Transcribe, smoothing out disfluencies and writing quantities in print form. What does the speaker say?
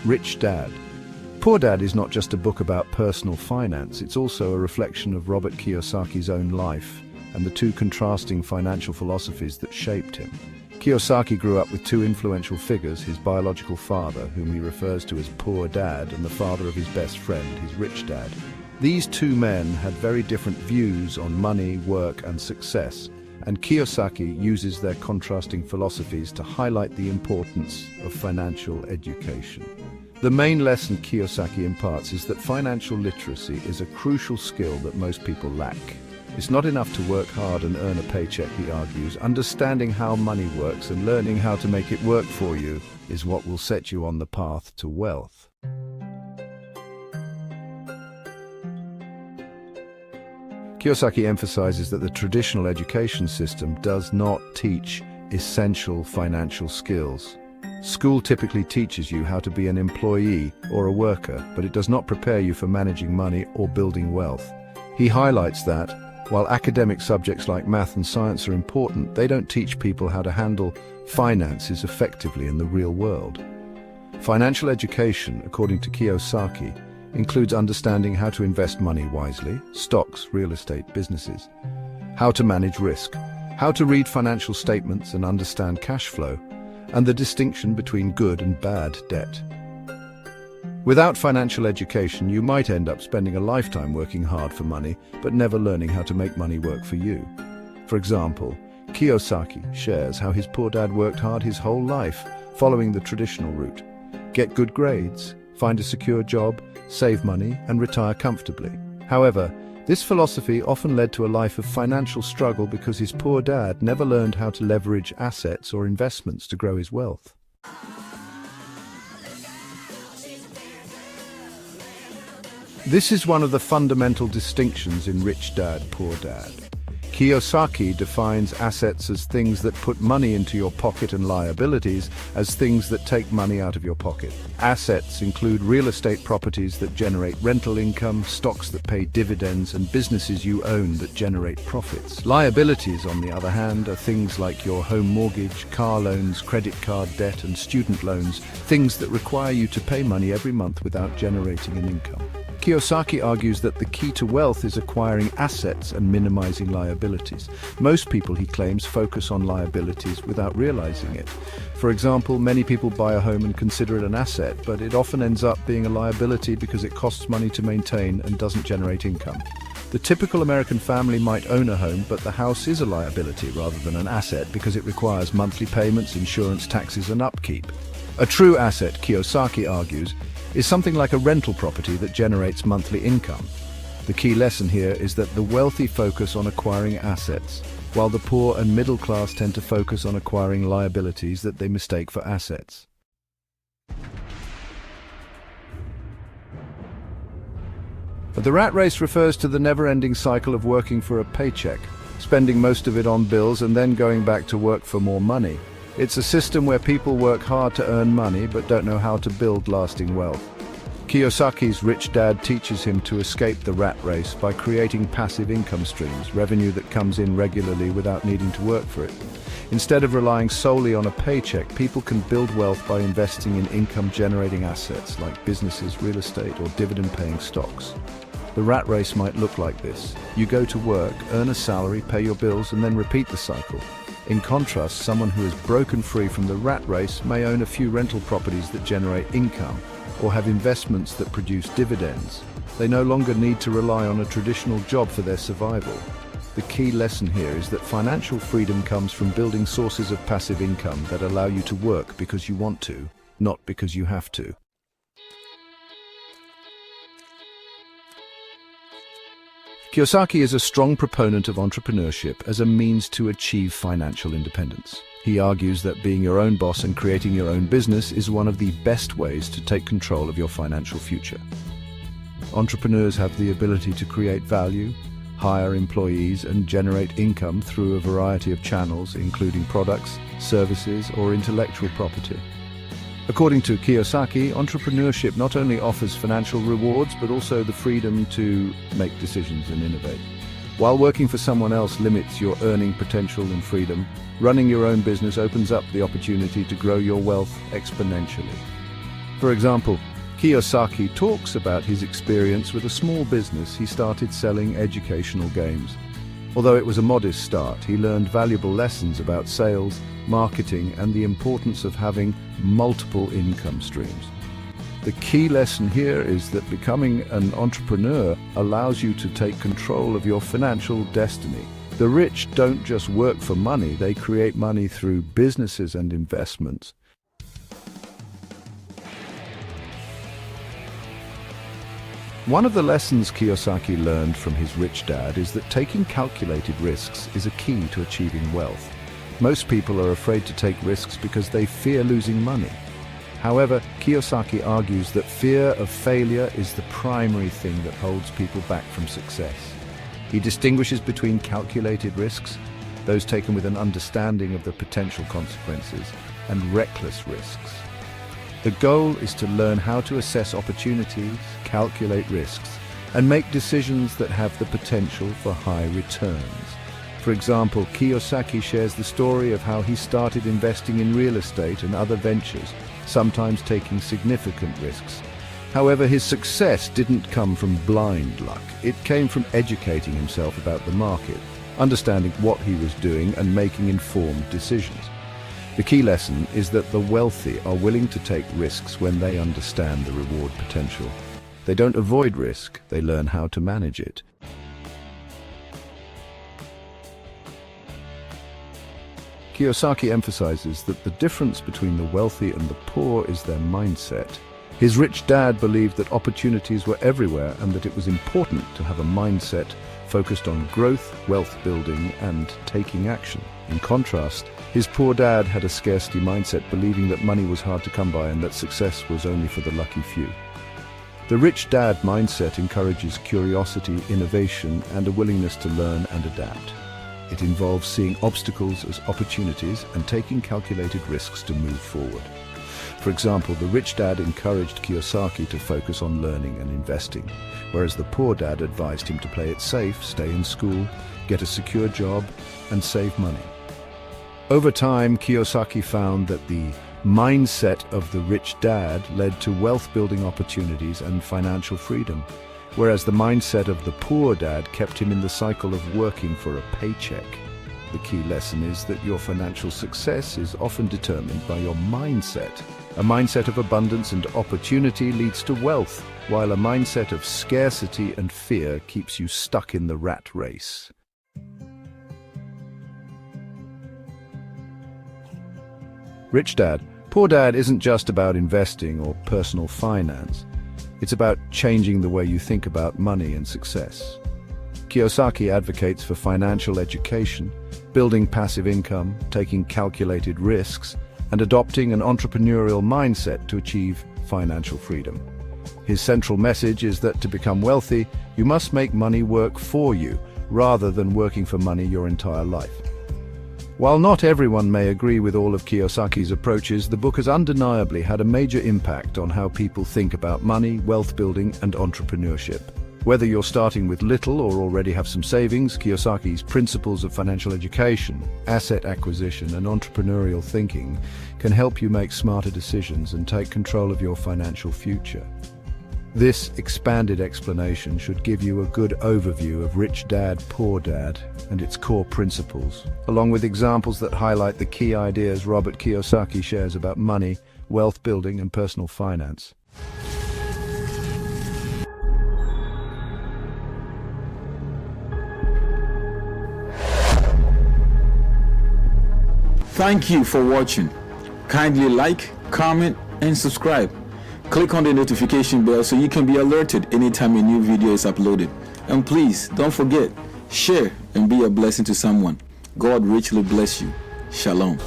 Rich Dad. Poor Dad is not just a book about personal finance, it's also a reflection of Robert Kiyosaki's own life and the two contrasting financial philosophies that shaped him. Kiyosaki grew up with two influential figures, his biological father, whom he refers to as Poor Dad, and the father of his best friend, his Rich Dad. These two men had very different views on money, work, and success, and Kiyosaki uses their contrasting philosophies to highlight the importance of financial education. The main lesson Kiyosaki imparts is that financial literacy is a crucial skill that most people lack. It's not enough to work hard and earn a paycheck, he argues. Understanding how money works and learning how to make it work for you is what will set you on the path to wealth. Kiyosaki emphasizes that the traditional education system does not teach essential financial skills. School typically teaches you how to be an employee or a worker, but it does not prepare you for managing money or building wealth. He highlights that, while academic subjects like math and science are important, they don't teach people how to handle finances effectively in the real world. Financial education, according to Kiyosaki, includes understanding how to invest money wisely, stocks, real estate, businesses, how to manage risk, how to read financial statements and understand cash flow, and the distinction between good and bad debt. Without financial education, you might end up spending a lifetime working hard for money, but never learning how to make money work for you. For example, Kiyosaki shares how his poor dad worked hard his whole life, following the traditional route. Get good grades, find a secure job, save money, and retire comfortably. However, this philosophy often led to a life of financial struggle because his poor dad never learned how to leverage assets or investments to grow his wealth. This is one of the fundamental distinctions in Rich Dad, Poor Dad. Kiyosaki defines assets as things that put money into your pocket and liabilities as things that take money out of your pocket. Assets include real estate properties that generate rental income, stocks that pay dividends, and businesses you own that generate profits. Liabilities, on the other hand, are things like your home mortgage, car loans, credit card debt, and student loans, things that require you to pay money every month without generating an income. Kiyosaki argues that the key to wealth is acquiring assets and minimizing liabilities. Most people, he claims, focus on liabilities without realizing it. For example, many people buy a home and consider it an asset, but it often ends up being a liability because it costs money to maintain and doesn't generate income. The typical American family might own a home, but the house is a liability rather than an asset because it requires monthly payments, insurance, taxes, and upkeep. A true asset, Kiyosaki argues, is something like a rental property that generates monthly income. The key lesson here is that the wealthy focus on acquiring assets, while the poor and middle class tend to focus on acquiring liabilities that they mistake for assets. The rat race refers to the never-ending cycle of working for a paycheck, spending most of it on bills and then going back to work for more money. It's a system where people work hard to earn money but don't know how to build lasting wealth. Kiyosaki's Rich Dad teaches him to escape the rat race by creating passive income streams, revenue that comes in regularly without needing to work for it. Instead of relying solely on a paycheck, people can build wealth by investing in income-generating assets like businesses, real estate, or dividend-paying stocks. The rat race might look like this. You go to work, earn a salary, pay your bills, and then repeat the cycle. In contrast, someone who has broken free from the rat race may own a few rental properties that generate income, or have investments that produce dividends. They no longer need to rely on a traditional job for their survival. The key lesson here is that financial freedom comes from building sources of passive income that allow you to work because you want to, not because you have to. Kiyosaki is a strong proponent of entrepreneurship as a means to achieve financial independence. He argues that being your own boss and creating your own business is one of the best ways to take control of your financial future. Entrepreneurs have the ability to create value, hire employees, and generate income through a variety of channels, including products, services, or intellectual property. According to Kiyosaki, entrepreneurship not only offers financial rewards, but also the freedom to make decisions and innovate. While working for someone else limits your earning potential and freedom, running your own business opens up the opportunity to grow your wealth exponentially. For example, Kiyosaki talks about his experience with a small business he started selling educational games. Although it was a modest start, he learned valuable lessons about sales, marketing, and the importance of having multiple income streams. The key lesson here is that becoming an entrepreneur allows you to take control of your financial destiny. The rich don't just work for money, they create money through businesses and investments. One of the lessons Kiyosaki learned from his rich dad is that taking calculated risks is a key to achieving wealth. Most people are afraid to take risks because they fear losing money. However, Kiyosaki argues that fear of failure is the primary thing that holds people back from success. He distinguishes between calculated risks, those taken with an understanding of the potential consequences, and reckless risks. The goal is to learn how to assess opportunities, calculate risks, and make decisions that have the potential for high returns. For example, Kiyosaki shares the story of how he started investing in real estate and other ventures, sometimes taking significant risks. However, his success didn't come from blind luck. It came from educating himself about the market, understanding what he was doing, and making informed decisions. The key lesson is that the wealthy are willing to take risks when they understand the reward potential. They don't avoid risk, they learn how to manage it. Kiyosaki emphasizes that the difference between the wealthy and the poor is their mindset. His rich dad believed that opportunities were everywhere and that it was important to have a mindset focused on growth, wealth building, and taking action. In contrast, his poor dad had a scarcity mindset, believing that money was hard to come by and that success was only for the lucky few. The rich dad mindset encourages curiosity, innovation, and a willingness to learn and adapt. It involves seeing obstacles as opportunities and taking calculated risks to move forward. For example, the rich dad encouraged Kiyosaki to focus on learning and investing, whereas the poor dad advised him to play it safe, stay in school, get a secure job, and save money. Over time, Kiyosaki found that the mindset of the rich dad led to wealth-building opportunities and financial freedom, whereas the mindset of the poor dad kept him in the cycle of working for a paycheck. The key lesson is that your financial success is often determined by your mindset. A mindset of abundance and opportunity leads to wealth, while a mindset of scarcity and fear keeps you stuck in the rat race. Rich Dad, Poor Dad isn't just about investing or personal finance. It's about changing the way you think about money and success. Kiyosaki advocates for financial education, building passive income, taking calculated risks, and adopting an entrepreneurial mindset to achieve financial freedom. His central message is that to become wealthy, you must make money work for you, rather than working for money your entire life. While not everyone may agree with all of Kiyosaki's approaches, the book has undeniably had a major impact on how people think about money, wealth building, and entrepreneurship. Whether you're starting with little or already have some savings, Kiyosaki's principles of financial education, asset acquisition, and entrepreneurial thinking can help you make smarter decisions and take control of your financial future. This expanded explanation should give you a good overview of Rich Dad, Poor Dad and its core principles, along with examples that highlight the key ideas Robert Kiyosaki shares about money, wealth building, and personal finance. Thank you for watching. Kindly like, comment, and subscribe. Click on the notification bell so you can be alerted anytime a new video is uploaded. And please, don't forget, share and be a blessing to someone. God richly bless you. Shalom.